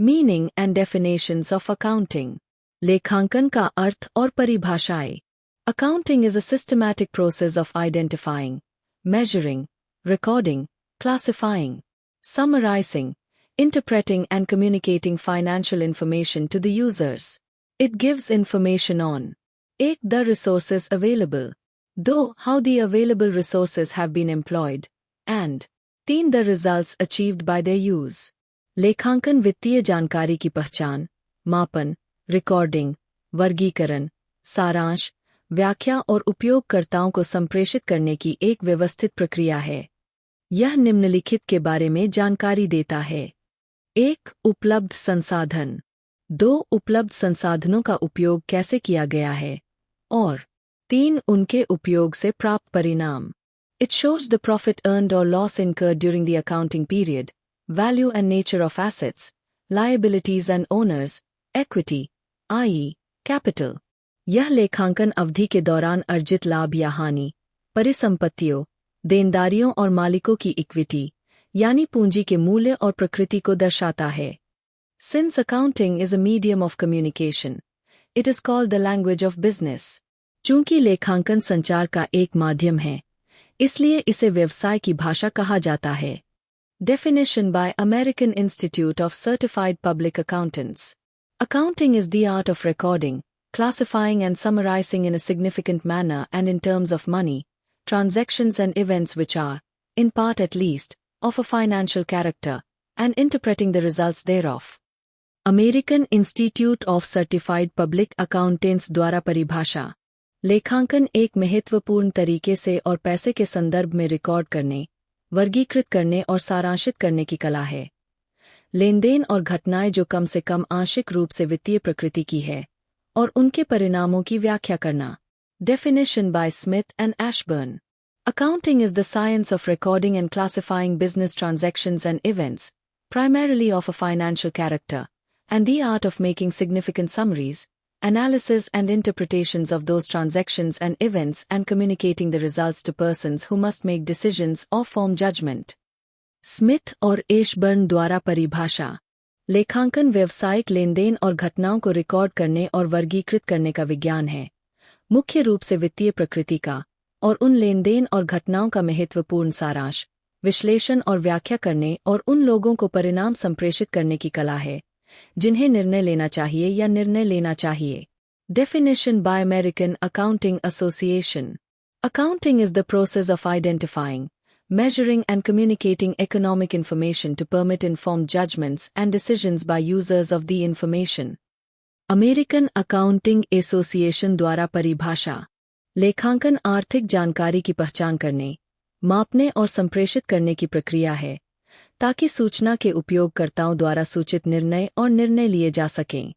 Meaning and definitions of accounting. लेखांकन का अर्थ और परिभाषाएं। Accounting is a systematic process of identifying, measuring, recording, classifying, summarizing, interpreting and communicating financial information to the users. It gives information on 1. The resources available, 2. How the available resources have been employed, and 3. The results achieved by their use. लेखांकन वित्तीय जानकारी की पहचान, मापन, recording, वर्गीकरण, सारांश, व्याख्या और उपयोगकर्ताओं को संप्रेषित करने की एक व्यवस्थित प्रक्रिया है। यह निम्नलिखित के बारे में जानकारी देता है। 1. उपलब्ध संसाधन, 2. उपलब्ध संसाधनों का उपयोग कैसे किया गया है, और 3. उनके उपयोग से प्राप्त परिणाम। It shows the profit earned or loss incurred during the accounting period, value and nature of assets, liabilities and owners, equity, i.e., capital. यह लेखांकन अवधि के दौरान अर्जित लाभ या हानि, परिसंपत्तियों, देनदारियों और मालिकों की इक्विटी यानी पूंजी के मूल्य और प्रकृति को दर्शाता है। Since accounting is a medium of communication, it is called the language of business. चूंकि लेखांकन संचार का एक माध्यम है, इसलिए इसे व्यवसाय की भाषा कहा जाता है। Definition by American Institute of Certified Public Accountants. Accounting is the art of recording, classifying and summarizing in a significant manner and in terms of money, transactions and events which are, in part at least, of a financial character, and interpreting the results thereof. American Institute of Certified Public Accountants द्वारा परिभाषा। लेखांकन एक महत्वपूर्ण तरीके से और पैसे के संदर्भ में रिकॉर्ड करने, वर्गीकृत करने और सारांशित करने की कला है। लेनदेन और घटनाएं जो कम से कम आंशिक रूप से वित्तीय प्रकृति की है, और उनके परिणामों की व्याख्या करना। Definition by Smith and Ashburn. Accounting is the science of recording and classifying business transactions and events, primarily of a financial character, and the art of making significant summaries, analysis and interpretations of those transactions and events and communicating the results to persons who must make decisions or form judgment. Smith और Ashburn द्वारा परिभाषा। लेखांकन व्यावसायिक लेनदेन और घटनाओं को record करने और वर्गीकृत करने का विज्ञान है, मुख्य रूप से वित्तीय प्रकृति का, और उन लेनदेन और घटनाओं का महत्वपूर्ण सारांश, विश्लेषण और व्याख्या करने और उन लोगों को परिणाम संप्रेषित करने की कला है, जिन्हें निर्णय लेना चाहिए या निर्णय लेना चाहिए। Definition by American Accounting Association. Accounting is the process of identifying, measuring and communicating economic information to permit informed judgments and decisions by users of the information. American accounting association द्वारा परिभाषा। लेखांकन आर्थिक जानकारी की पहचान करने, मापने और संप्रेषित करने की प्रक्रिया है, ताकि सूचना के उपयोगकर्ताओं द्वारा सूचित निर्णय और निर्णय लिए जा सकें।